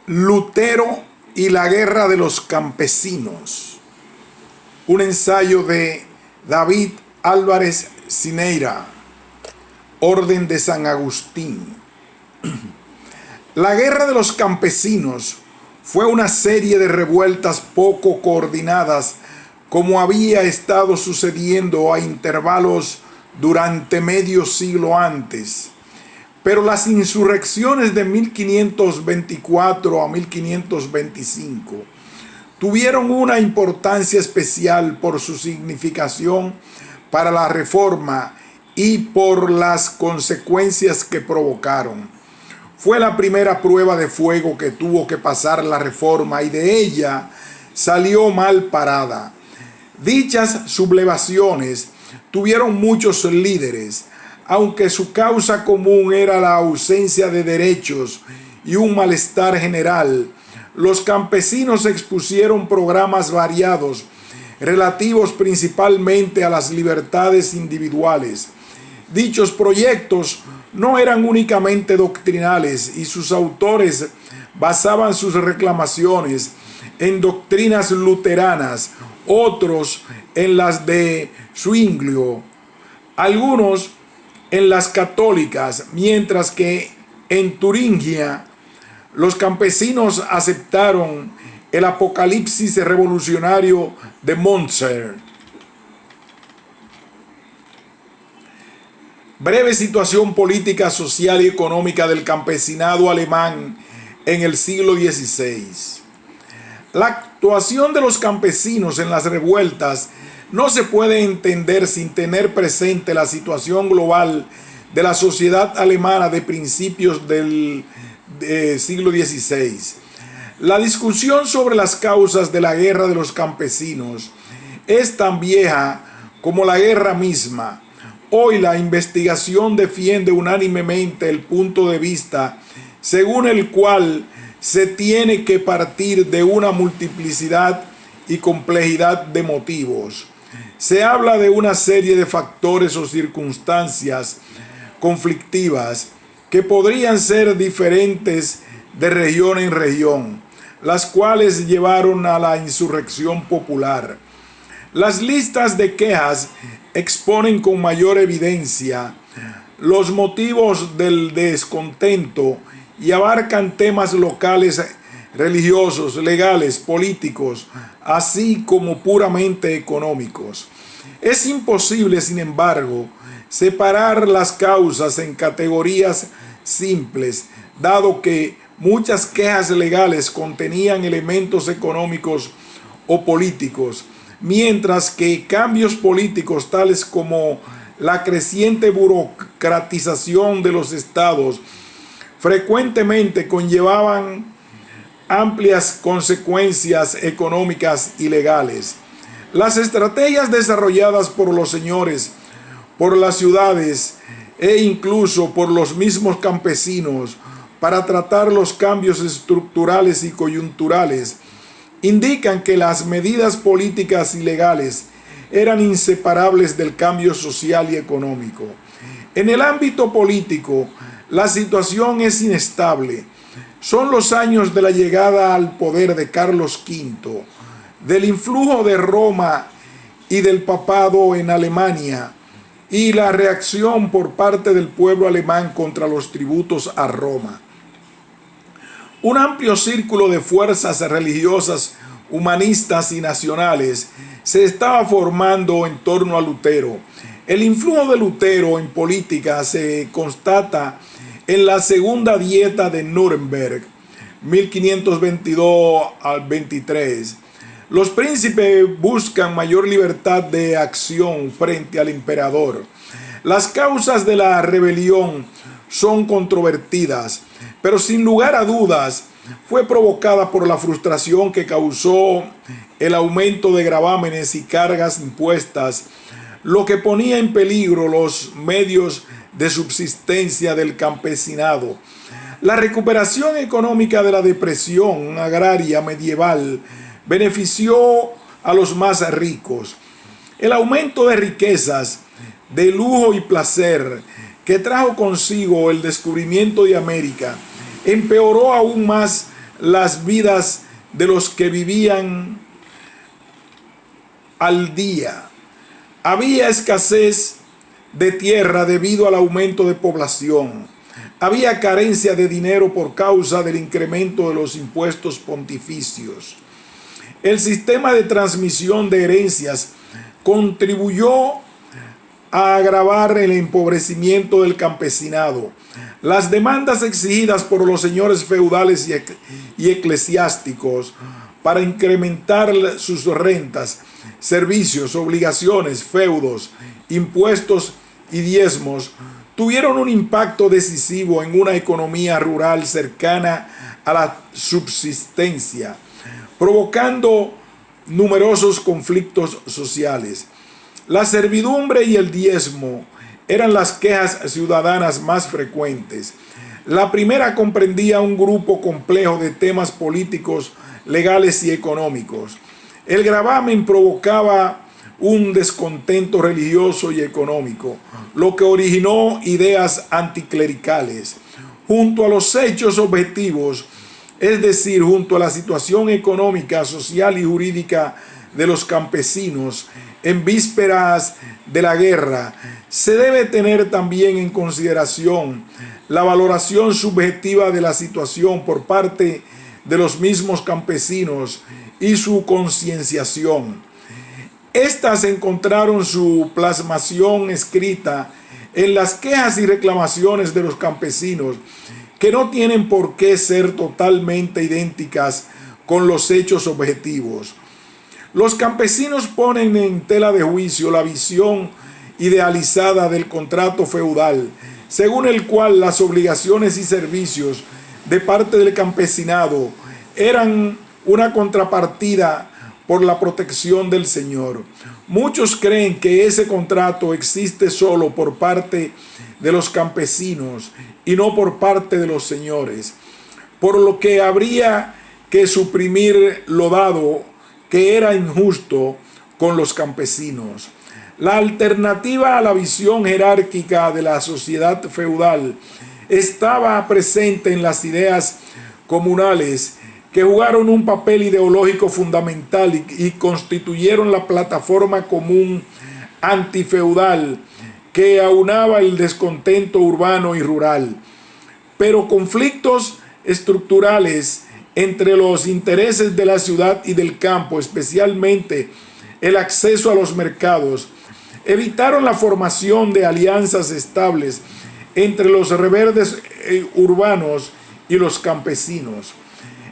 Lutero y la guerra de los campesinos. Un ensayo de David Álvarez Cineira, Orden de San Agustín. La guerra de los campesinos fue una serie de revueltas poco coordinadas, como había estado sucediendo a intervalos durante medio siglo antes. Pero las insurrecciones de 1524 a 1525 tuvieron una importancia especial por su significación para la reforma y por las consecuencias que provocaron. Fue la primera prueba de fuego que tuvo que pasar la reforma y de ella salió mal parada. Dichas sublevaciones tuvieron muchos líderes, aunque su causa común era la ausencia de derechos y un malestar general. Los campesinos expusieron programas variados, relativos principalmente a las libertades individuales. Dichos proyectos no eran únicamente doctrinales y sus autores basaban sus reclamaciones en doctrinas luteranas, otros en las de Zwinglio, algunos en las católicas, mientras que en Turingia los campesinos aceptaron el apocalipsis revolucionario de Mozart. Breve situación política, social y económica del campesinado alemán en el siglo XVI. La actuación de los campesinos en las revueltas no se puede entender sin tener presente la situación global de la sociedad alemana de principios del siglo XVI. La discusión sobre las causas de la guerra de los campesinos es tan vieja como la guerra misma. Hoy la investigación defiende unánimemente el punto de vista según el cual se tiene que partir de una multiplicidad y complejidad de motivos. Se habla de una serie de factores o circunstancias conflictivas que podrían ser diferentes de región en región, las cuales llevaron a la insurrección popular. Las listas de quejas exponen con mayor evidencia los motivos del descontento y abarcan temas locales, religiosos, legales, políticos, así como puramente económicos. Es imposible, sin embargo, separar las causas en categorías simples, dado que muchas quejas legales contenían elementos económicos o políticos, mientras que cambios políticos tales como la creciente burocratización de los estados frecuentemente conllevaban amplias consecuencias económicas y legales. Las estrategias desarrolladas por los señores, por las ciudades e incluso por los mismos campesinos para tratar los cambios estructurales y coyunturales indican que las medidas políticas y legales eran inseparables del cambio social y económico. En el ámbito político, la situación es inestable. Son los años de la llegada al poder de Carlos V, del influjo de Roma y del papado en Alemania, y la reacción por parte del pueblo alemán contra los tributos a Roma. Un amplio círculo de fuerzas religiosas, humanistas y nacionales se estaba formando en torno a Lutero. El influjo de Lutero en política se constata en la Segunda Dieta de Nuremberg, 1522 al 23. Los príncipes buscan mayor libertad de acción frente al emperador. Las causas de la rebelión son controvertidas, pero sin lugar a dudas fue provocada por la frustración que causó el aumento de gravámenes y cargas impuestas, lo que ponía en peligro los medios de subsistencia del campesinado. La recuperación económica de la depresión agraria medieval benefició a los más ricos. El aumento de riquezas, de lujo y placer que trajo consigo el descubrimiento de América empeoró aún más las vidas de los que vivían al día. Había escasez de tierra debido al aumento de población. Había carencia de dinero por causa del incremento de los impuestos pontificios. El sistema de transmisión de herencias contribuyó a agravar el empobrecimiento del campesinado. Las demandas exigidas por los señores feudales y eclesiásticos para incrementar sus rentas, servicios, obligaciones, feudos, impuestos y diezmos tuvieron un impacto decisivo en una economía rural cercana a la subsistencia, provocando numerosos conflictos sociales. La servidumbre y el diezmo eran las quejas ciudadanas más frecuentes. La primera comprendía un grupo complejo de temas políticos, legales y económicos. El gravamen provocaba un descontento religioso y económico, lo que originó ideas anticlericales. Junto a los hechos objetivos, es decir, junto a la situación económica, social y jurídica de los campesinos en vísperas de la guerra, se debe tener también en consideración la valoración subjetiva de la situación por parte de los mismos campesinos y su concienciación. Estas encontraron su plasmación escrita en las quejas y reclamaciones de los campesinos, que no tienen por qué ser totalmente idénticas con los hechos objetivos. Los campesinos ponen en tela de juicio la visión idealizada del contrato feudal, según el cual las obligaciones y servicios de parte del campesinado eran una contrapartida por la protección del Señor. Muchos creen que ese contrato existe solo por parte de los campesinos y no por parte de los señores, por lo que habría que suprimir lo dado, que era injusto con los campesinos. La alternativa a la visión jerárquica de la sociedad feudal estaba presente en las ideas comunales, que jugaron un papel ideológico fundamental y constituyeron la plataforma común antifeudal que aunaba el descontento urbano y rural. Pero conflictos estructurales entre los intereses de la ciudad y del campo, especialmente el acceso a los mercados, evitaron la formación de alianzas estables entre los rebeldes urbanos y los campesinos.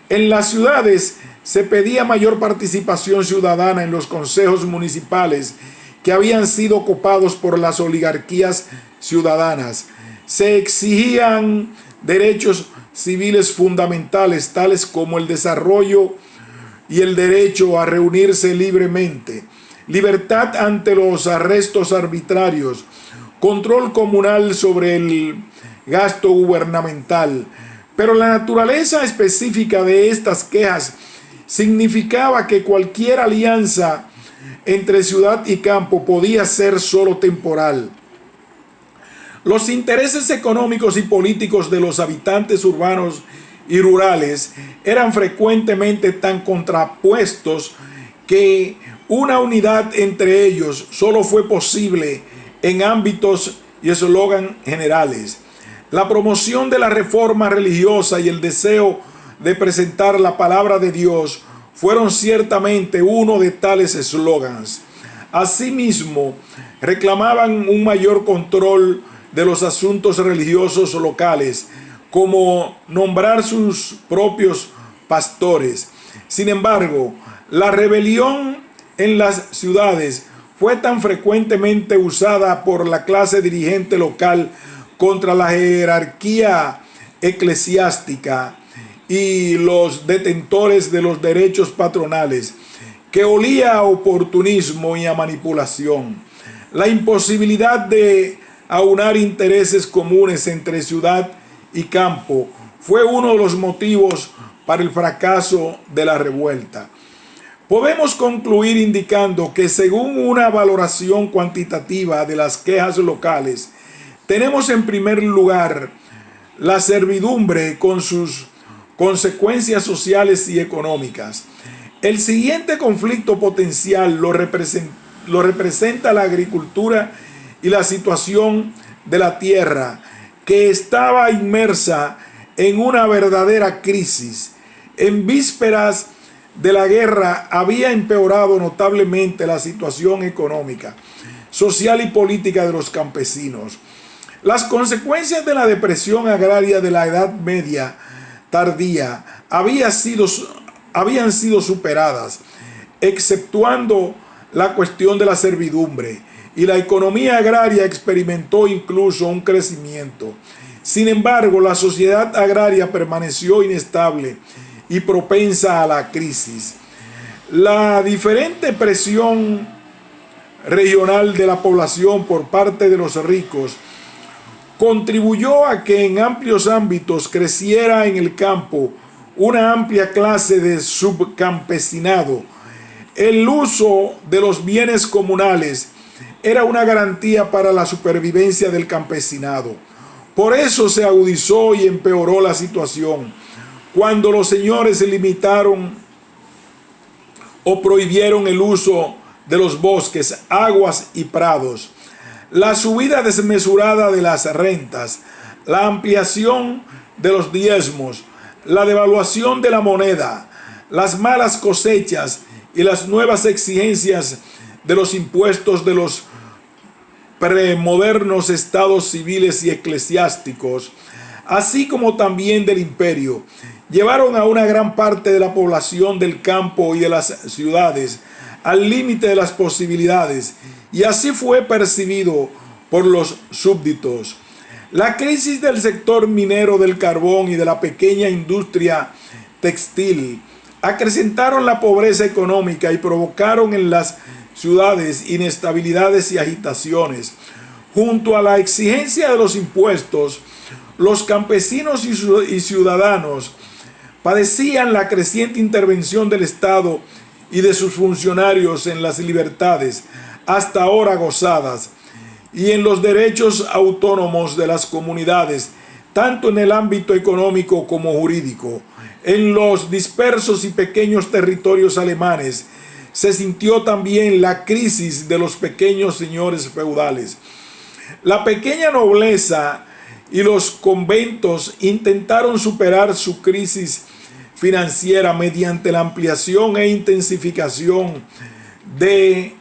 En las ciudades se pedía mayor participación ciudadana en los consejos municipales que habían sido ocupados por las oligarquías ciudadanas. Se exigían derechos civiles fundamentales, tales como el desarrollo y el derecho a reunirse libremente, libertad ante los arrestos arbitrarios, control comunal sobre el gasto gubernamental. Pero la naturaleza específica de estas quejas significaba que cualquier alianza entre ciudad y campo podía ser solo temporal. Los intereses económicos y políticos de los habitantes urbanos y rurales eran frecuentemente tan contrapuestos que una unidad entre ellos solo fue posible en ámbitos y eslogan generales. La promoción de la reforma religiosa y el deseo de presentar la palabra de Dios fueron ciertamente uno de tales eslogans. Asimismo, reclamaban un mayor control de los asuntos religiosos locales, como nombrar sus propios pastores. Sin embargo, la rebelión en las ciudades fue tan frecuentemente usada por la clase dirigente local contra la jerarquía eclesiástica y los detentores de los derechos patronales, que olía a oportunismo y a manipulación. La imposibilidad de aunar intereses comunes entre ciudad y campo fue uno de los motivos para el fracaso de la revuelta. Podemos concluir indicando que, según una valoración cuantitativa de las quejas locales, tenemos en primer lugar la servidumbre con sus consecuencias sociales y económicas. El siguiente conflicto potencial lo representa la agricultura y la situación de la tierra, que estaba inmersa en una verdadera crisis. En vísperas de la guerra había empeorado notablemente la situación económica, social y política de los campesinos. Las consecuencias de la depresión agraria de la Edad Media tardía habían sido superadas, exceptuando la cuestión de la servidumbre, y la economía agraria experimentó incluso un crecimiento. Sin embargo, la sociedad agraria permaneció inestable y propensa a la crisis. La diferente presión regional de la población por parte de los ricos contribuyó a que en amplios ámbitos creciera en el campo una amplia clase de subcampesinado. El uso de los bienes comunales era una garantía para la supervivencia del campesinado. Por eso se agudizó y empeoró la situación cuando los señores limitaron o prohibieron el uso de los bosques, aguas y prados. La subida desmesurada de las rentas, la ampliación de los diezmos, la devaluación de la moneda, las malas cosechas y las nuevas exigencias de los impuestos de los premodernos estados civiles y eclesiásticos, así como también del imperio, llevaron a una gran parte de la población del campo y de las ciudades al límite de las posibilidades, y así fue percibido por los súbditos. La crisis del sector minero, del carbón y de la pequeña industria textil acrecentaron la pobreza económica y provocaron en las ciudades inestabilidades y agitaciones. Junto a la exigencia de los impuestos, los campesinos y ciudadanos padecían la creciente intervención del Estado y de sus funcionarios en las libertades hasta ahora gozadas y en los derechos autónomos de las comunidades, tanto en el ámbito económico como jurídico. En los dispersos y pequeños territorios alemanes se sintió también la crisis de los pequeños señores feudales. La pequeña nobleza y los conventos intentaron superar su crisis financiera mediante la ampliación e intensificación de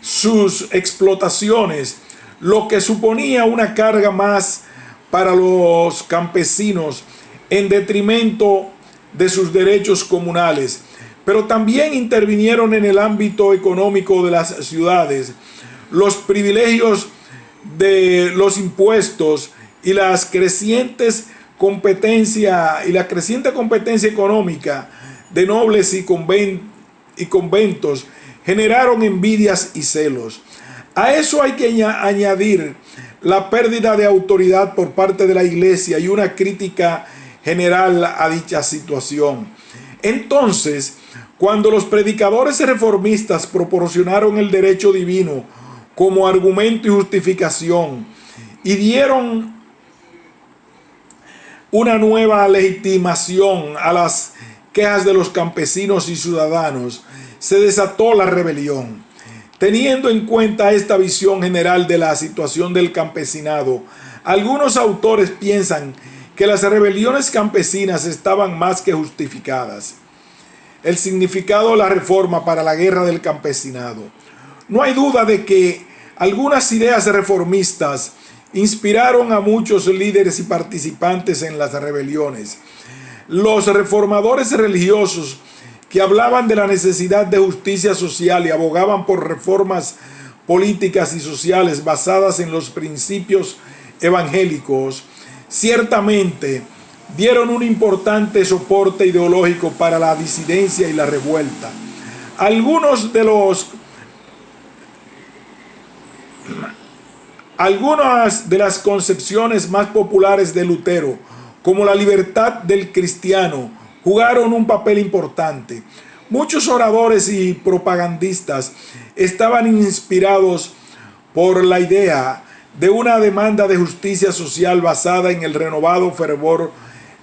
sus explotaciones, lo que suponía una carga más para los campesinos en detrimento de sus derechos comunales. Pero también intervinieron en el ámbito económico de las ciudades los privilegios de los impuestos y la creciente competencia económica de nobles y conventos generaron envidias y celos. A eso hay que añadir la pérdida de autoridad por parte de la Iglesia y una crítica general a dicha situación. Entonces, cuando los predicadores reformistas proporcionaron el derecho divino como argumento y justificación y dieron una nueva legitimación a las quejas de los campesinos y ciudadanos, se desató la rebelión. Teniendo en cuenta esta visión general de la situación del campesinado, algunos autores piensan que las rebeliones campesinas estaban más que justificadas. El significado de la reforma para la guerra del campesinado. No hay duda de que algunas ideas reformistas inspiraron a muchos líderes y participantes en las rebeliones. Los reformadores religiosos que hablaban de la necesidad de justicia social y abogaban por reformas políticas y sociales basadas en los principios evangélicos, ciertamente dieron un importante soporte ideológico para la disidencia y la revuelta. Algunas de las concepciones más populares de Lutero, como la libertad del cristiano, jugaron un papel importante. Muchos oradores y propagandistas estaban inspirados por la idea de una demanda de justicia social basada en el renovado fervor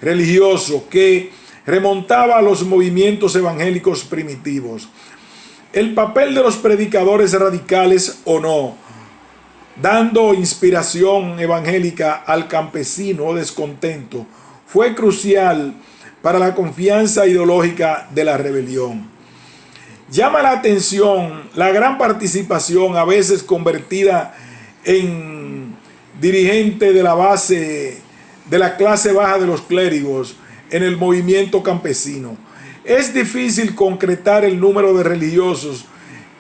religioso que remontaba a los movimientos evangélicos primitivos. El papel de los predicadores radicales o no, dando inspiración evangélica al campesino descontento, fue crucial para la confianza ideológica de la rebelión. Llama la atención la gran participación, a veces convertida en dirigente de la base de la clase baja de los clérigos en el movimiento campesino. Es difícil concretar el número de religiosos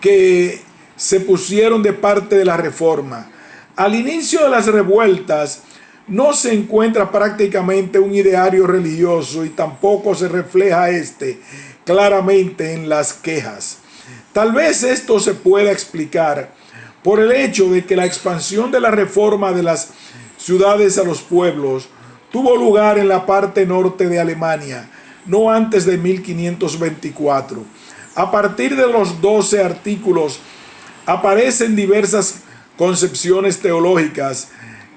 que se pusieron de parte de la reforma. Al inicio de las revueltas no se encuentra prácticamente un ideario religioso y tampoco se refleja claramente en las quejas. Tal vez esto se pueda explicar por el hecho de que la expansión de la reforma de las ciudades a los pueblos tuvo lugar en la parte norte de Alemania, no antes de 1524. A partir de los 12 artículos aparecen diversas concepciones teológicas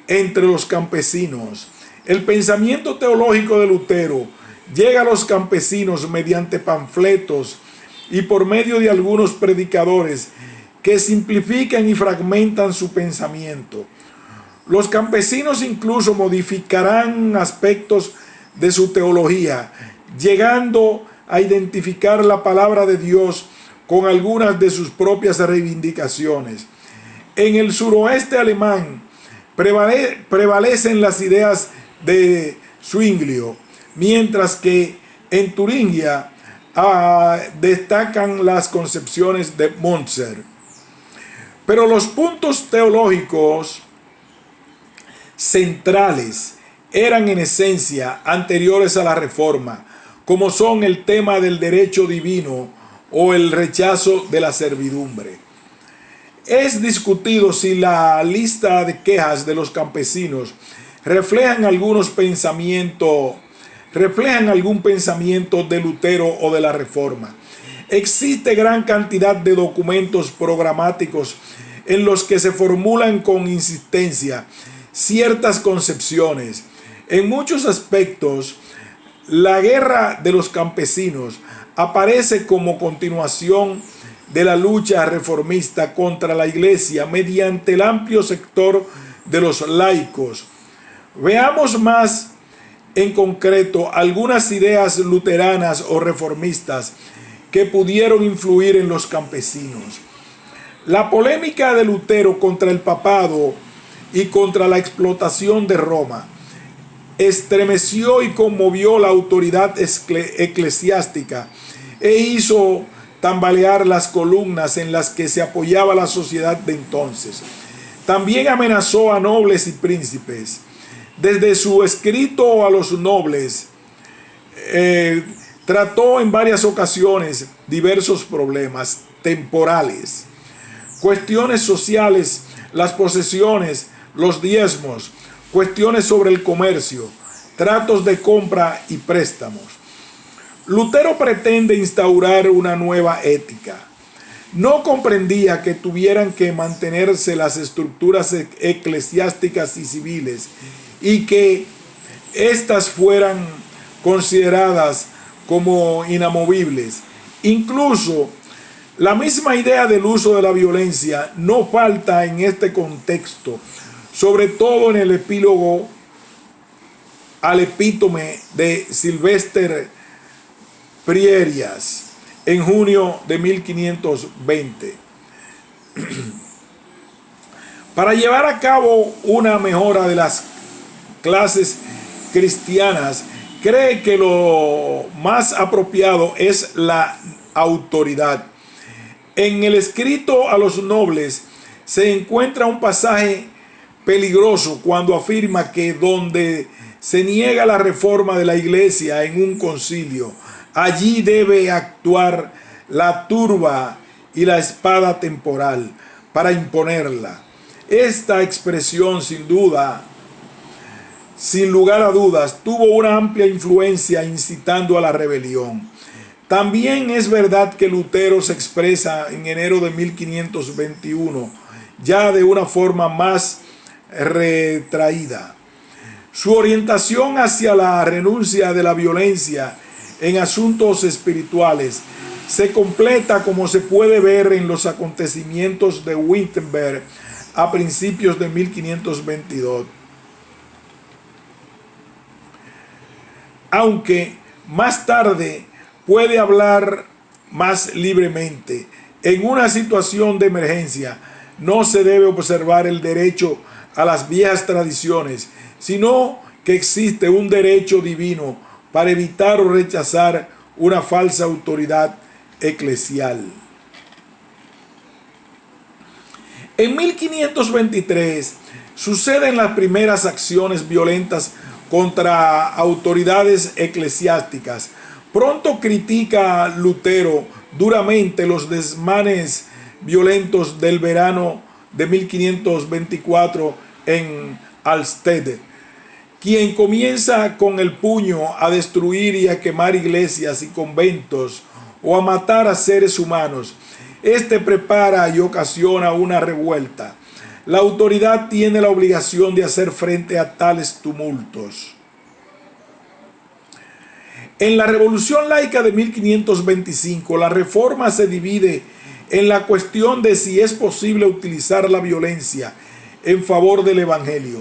entre los campesinos. El pensamiento teológico de Lutero llega a los campesinos mediante panfletos y por medio de algunos predicadores que simplifican y fragmentan su pensamiento. Los campesinos incluso modificarán aspectos de su teología, llegando a identificar la palabra de Dios con algunas de sus propias reivindicaciones. En el suroeste alemán prevalecen las ideas de Zwinglio, mientras que en Turingia destacan las concepciones de Münzer. Pero los puntos teológicos centrales eran en esencia anteriores a la reforma, como son el tema del derecho divino o el rechazo de la servidumbre. Es discutido si la lista de quejas de los campesinos reflejan algún pensamiento de Lutero o de la Reforma. Existe gran cantidad de documentos programáticos en los que se formulan con insistencia ciertas concepciones. En muchos aspectos, la guerra de los campesinos aparece como continuación de la lucha reformista contra la Iglesia mediante el amplio sector de los laicos. Veamos más en concreto algunas ideas luteranas o reformistas que pudieron influir en los campesinos. La polémica de Lutero contra el papado y contra la explotación de Roma estremeció y conmovió la autoridad eclesiástica e hizo tambalear las columnas en las que se apoyaba la sociedad de entonces. También amenazó a nobles y príncipes. Desde su escrito a los nobles, trató en varias ocasiones diversos problemas temporales, cuestiones sociales, las posesiones, los diezmos, cuestiones sobre el comercio, tratos de compra y préstamos. Lutero pretende instaurar una nueva ética. No comprendía que tuvieran que mantenerse las estructuras eclesiásticas y civiles y que éstas fueran consideradas como inamovibles. Incluso la misma idea del uso de la violencia no falta en este contexto, sobre todo en el epílogo al epítome de Silvestre Prierias en junio de 1520. Para llevar a cabo una mejora de las clases cristianas, cree que lo más apropiado es la autoridad. En el escrito a los nobles se encuentra un pasaje peligroso cuando afirma que donde se niega la reforma de la iglesia en un concilio, allí debe actuar la turba y la espada temporal para imponerla. Esta expresión, sin lugar a dudas, tuvo una amplia influencia incitando a la rebelión. También es verdad que Lutero se expresa en enero de 1521, ya de una forma más retraída. Su orientación hacia la renuncia de la violencia en asuntos espirituales se completa, como se puede ver en los acontecimientos de Wittenberg a principios de 1522. Aunque más tarde puede hablar más libremente, en una situación de emergencia no se debe observar el derecho a las viejas tradiciones, sino que existe un derecho divino para evitar o rechazar una falsa autoridad eclesial. En 1523 suceden las primeras acciones violentas contra autoridades eclesiásticas. Pronto critica Lutero duramente los desmanes violentos del verano de 1524 en Alstede, quien comienza con el puño a destruir y a quemar iglesias y conventos o a matar a seres humanos. Este prepara y ocasiona una revuelta. La autoridad tiene la obligación de hacer frente a tales tumultos. En la Revolución Laica de 1525, la reforma se divide en la cuestión de si es posible utilizar la violencia en favor del Evangelio.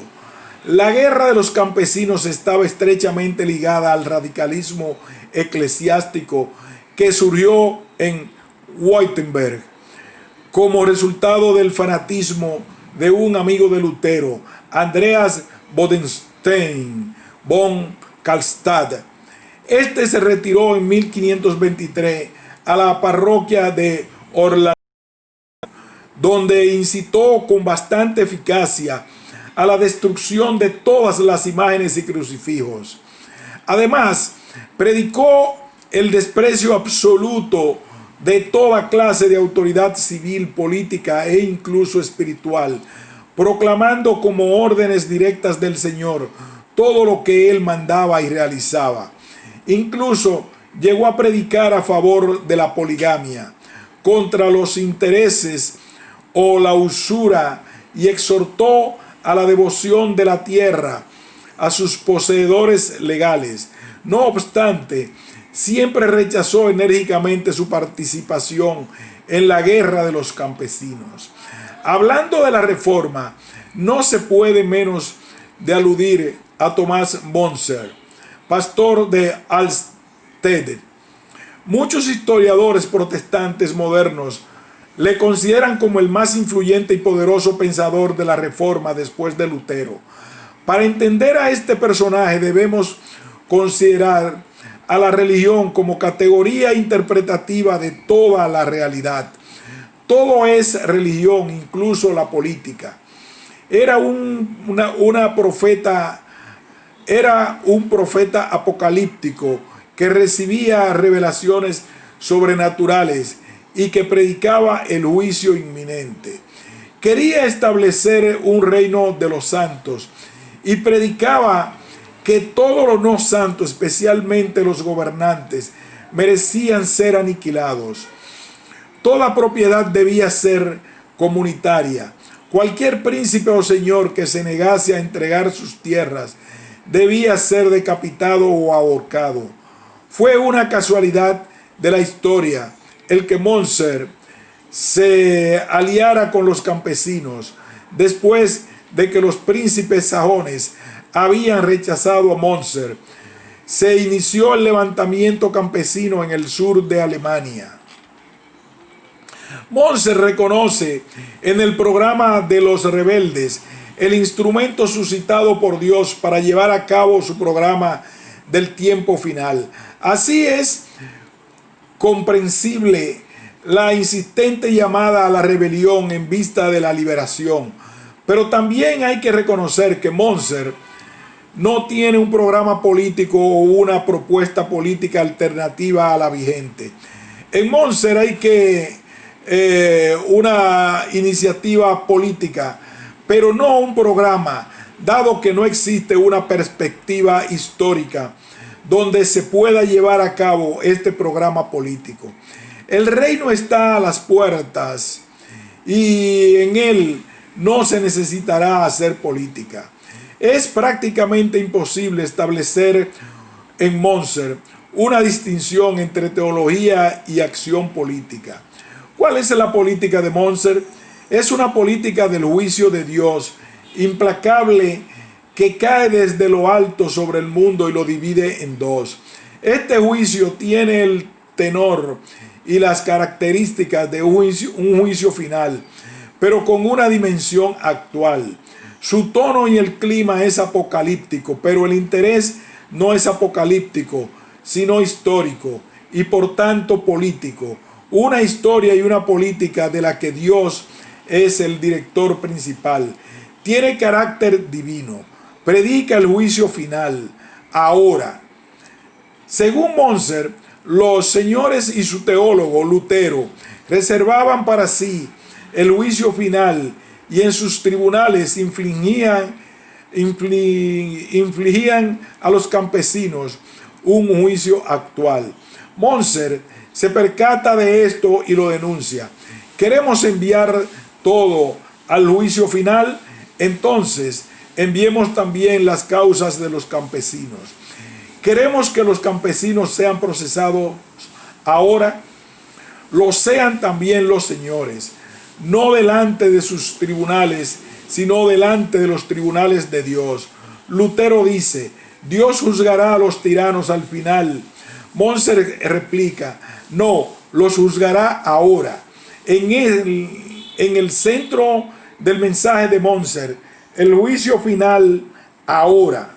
La guerra de los campesinos estaba estrechamente ligada al radicalismo eclesiástico que surgió en Wittenberg como resultado del fanatismo de un amigo de Lutero, Andreas Bodenstein von Kallstadt. Este se retiró en 1523 a la parroquia de Orland, donde incitó con bastante eficacia a la destrucción de todas las imágenes y crucifijos. Además, predicó el desprecio absoluto de toda clase de autoridad civil, política e incluso espiritual, proclamando como órdenes directas del Señor todo lo que él mandaba y realizaba. Incluso llegó a predicar a favor de la poligamia, contra los intereses o la usura, y exhortó a la devoción de la tierra a sus poseedores legales. No obstante, siempre rechazó enérgicamente su participación en la guerra de los campesinos. Hablando de la reforma, no se puede menos de aludir a Tomás Monser, pastor de Alstede. Muchos historiadores protestantes modernos le consideran como el más influyente y poderoso pensador de la Reforma después de Lutero. Para entender a este personaje debemos considerar a la religión como categoría interpretativa de toda la realidad. Todo es religión, incluso la política. Era un profeta apocalíptico que recibía revelaciones sobrenaturales y que predicaba el juicio inminente. Quería establecer un reino de los santos y predicaba que todos los no santos, especialmente los gobernantes, merecían ser aniquilados. Toda propiedad debía ser comunitaria. Cualquier príncipe o señor que se negase a entregar sus tierras debía ser decapitado o ahorcado. Fue una casualidad de la historia el que Monser se aliara con los campesinos después de que los príncipes sajones habían rechazado a Monser. Se inició el levantamiento campesino en el sur de Alemania. Monser reconoce en el programa de los rebeldes el instrumento suscitado por Dios para llevar a cabo su programa del tiempo final. Así es comprensible la insistente llamada a la rebelión en vista de la liberación. Pero también hay que reconocer que Monser no tiene un programa político o una propuesta política alternativa a la vigente. En Monser hay una iniciativa política, pero no un programa, dado que no existe una perspectiva histórica donde se pueda llevar a cabo este programa político. El reino está a las puertas y en él no se necesitará hacer política. Es prácticamente imposible establecer en Montser una distinción entre teología y acción política. ¿Cuál es la política de Montser? Es una política del juicio de Dios, implacable, que cae desde lo alto sobre el mundo y lo divide en dos. Este juicio tiene el tenor y las características de un juicio final, pero con una dimensión actual. Su tono y el clima es apocalíptico, pero el interés no es apocalíptico, sino histórico y por tanto político. Una historia y una política de la que Dios es el director principal. Tiene carácter divino. Predica el juicio final. Ahora, según Montser, los señores y su teólogo Lutero reservaban para sí el juicio final y en sus tribunales infligían a los campesinos un juicio actual. Montser se percata de esto y lo denuncia. ¿Queremos enviar todo al juicio final? Entonces, enviemos también las causas de los campesinos. ¿Queremos que los campesinos sean procesados ahora? Lo sean también los señores, no delante de sus tribunales, sino delante de los tribunales de Dios. Lutero dice, Dios juzgará a los tiranos al final. Montser replica, no, los juzgará ahora. En el centro del mensaje de Montser, el juicio final ahora.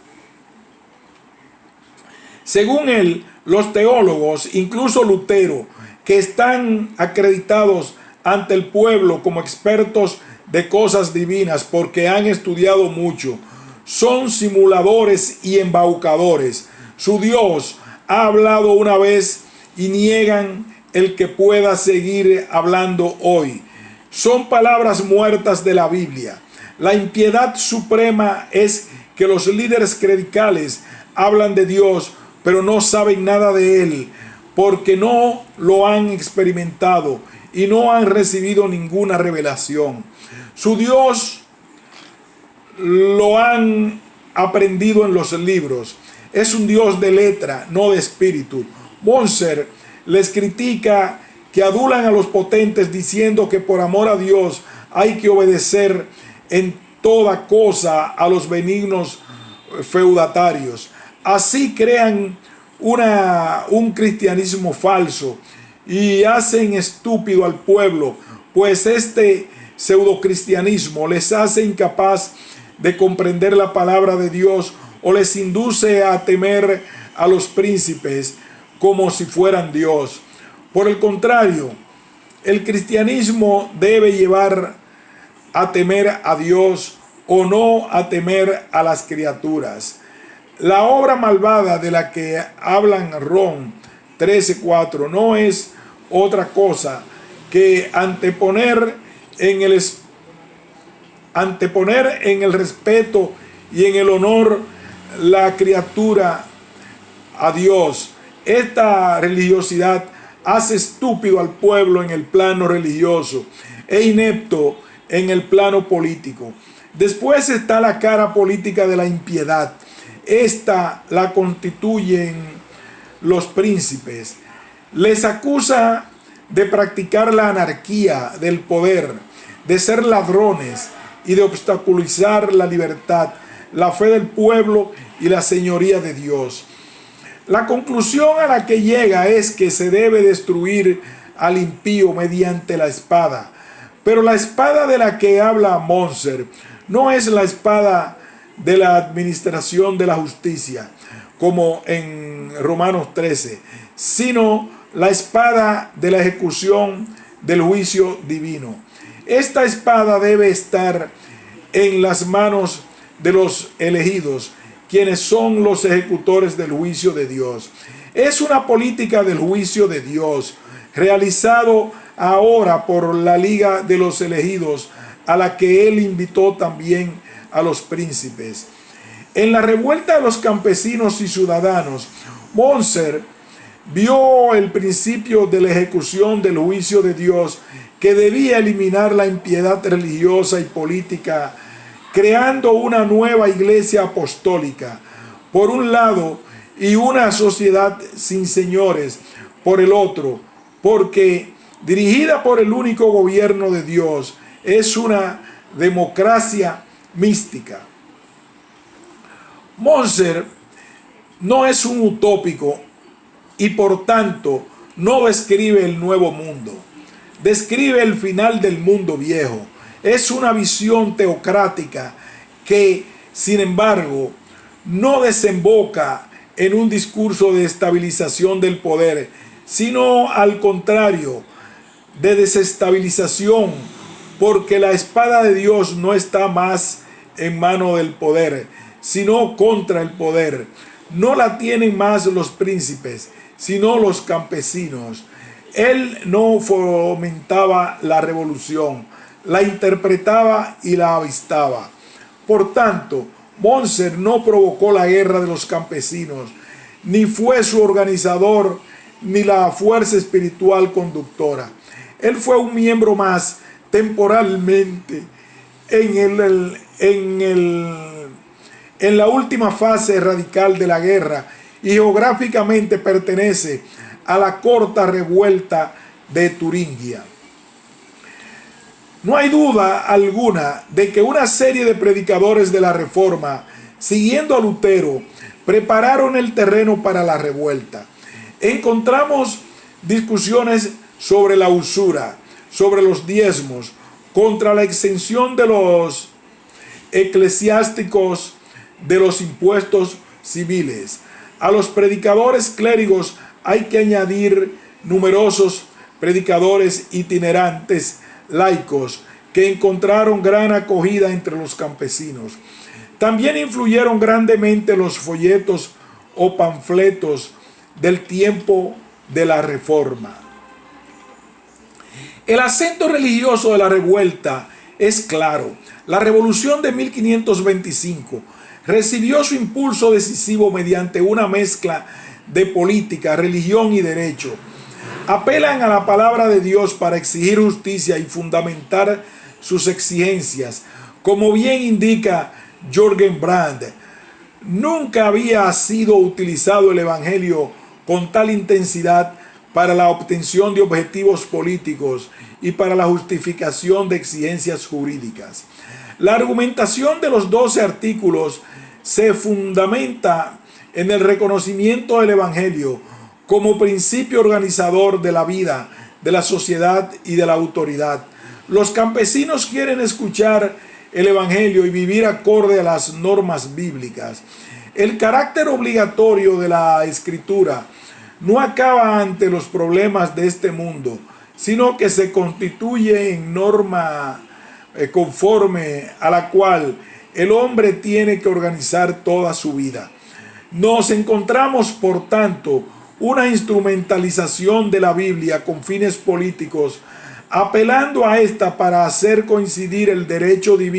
Según él, los teólogos, incluso Lutero, que están acreditados ante el pueblo como expertos de cosas divinas porque han estudiado mucho, son simuladores y embaucadores. Su Dios ha hablado una vez y niegan el que pueda seguir hablando hoy. Son palabras muertas de la Biblia. La impiedad suprema es que los líderes clericales hablan de Dios, pero no saben nada de Él, porque no lo han experimentado y no han recibido ninguna revelación. Su Dios lo han aprendido en los libros. Es un Dios de letra, no de espíritu. Montser les critica que adulan a los potentes diciendo que por amor a Dios hay que obedecer en toda cosa a los benignos feudatarios. Así crean un cristianismo falso y hacen estúpido al pueblo, pues este pseudocristianismo les hace incapaz de comprender la palabra de Dios o les induce a temer a los príncipes como si fueran Dios. Por el contrario, el cristianismo debe llevar a temer a Dios o no a temer a las criaturas. La obra malvada de la que hablan Rom 13:4 no es otra cosa que anteponer en el respeto y en el honor la criatura a Dios. Esta religiosidad hace estúpido al pueblo en el plano religioso e inepto en el plano político. Después está la cara política de la impiedad. Esta la constituyen los príncipes. Les acusa de practicar la anarquía del poder, de ser ladrones y de obstaculizar la libertad, la fe del pueblo y la señoría de Dios. La conclusión a la que llega es que se debe destruir al impío mediante la espada. Pero la espada de la que habla Montser no es la espada de la administración de la justicia, como en Romanos 13, sino la espada de la ejecución del juicio divino. Esta espada debe estar en las manos de los elegidos, quienes son los ejecutores del juicio de Dios. Es una política del juicio de Dios, realizado ahora por la Liga de los Elegidos, a la que él invitó también a los príncipes. En la revuelta de los campesinos y ciudadanos, Montser vio el principio de la ejecución del juicio de Dios, que debía eliminar la impiedad religiosa y política creando una nueva iglesia apostólica, por un lado, y una sociedad sin señores, por el otro, porque dirigida por el único gobierno de Dios, es una democracia mística. Moser no es un utópico y por tanto no describe el nuevo mundo. Describe el final del mundo viejo. Es una visión teocrática que, sin embargo, no desemboca en un discurso de estabilización del poder, sino al contrario, de desestabilización, porque la espada de Dios no está más en mano del poder, sino contra el poder. No la tienen más los príncipes, sino los campesinos. Él no fomentaba la revolución, la interpretaba y la avistaba. Por tanto, Moser no provocó la guerra de los campesinos, ni fue su organizador, ni la fuerza espiritual conductora. Él fue un miembro más temporalmente en la última fase radical de la guerra y geográficamente pertenece a la corta revuelta de Turingia. No hay duda alguna de que una serie de predicadores de la Reforma, siguiendo a Lutero, prepararon el terreno para la revuelta. Encontramos discusiones sobre la usura, sobre los diezmos, contra la exención de los eclesiásticos de los impuestos civiles. A los predicadores clérigos hay que añadir numerosos predicadores itinerantes laicos que encontraron gran acogida entre los campesinos. También influyeron grandemente los folletos o panfletos del tiempo de la Reforma. El acento religioso de la revuelta es claro. La revolución de 1525 recibió su impulso decisivo mediante una mezcla de política, religión y derecho. Apelan a la palabra de Dios para exigir justicia y fundamentar sus exigencias. Como bien indica Jürgen Brandt, nunca había sido utilizado el Evangelio con tal intensidad para la obtención de objetivos políticos y para la justificación de exigencias jurídicas. La argumentación de los 12 artículos se fundamenta en el reconocimiento del Evangelio como principio organizador de la vida, de la sociedad y de la autoridad. Los campesinos quieren escuchar el Evangelio y vivir acorde a las normas bíblicas. El carácter obligatorio de la Escritura no acaba ante los problemas de este mundo, sino que se constituye en norma conforme a la cual el hombre tiene que organizar toda su vida. Nos encontramos, por tanto, una instrumentalización de la Biblia con fines políticos, apelando a esta para hacer coincidir el derecho divino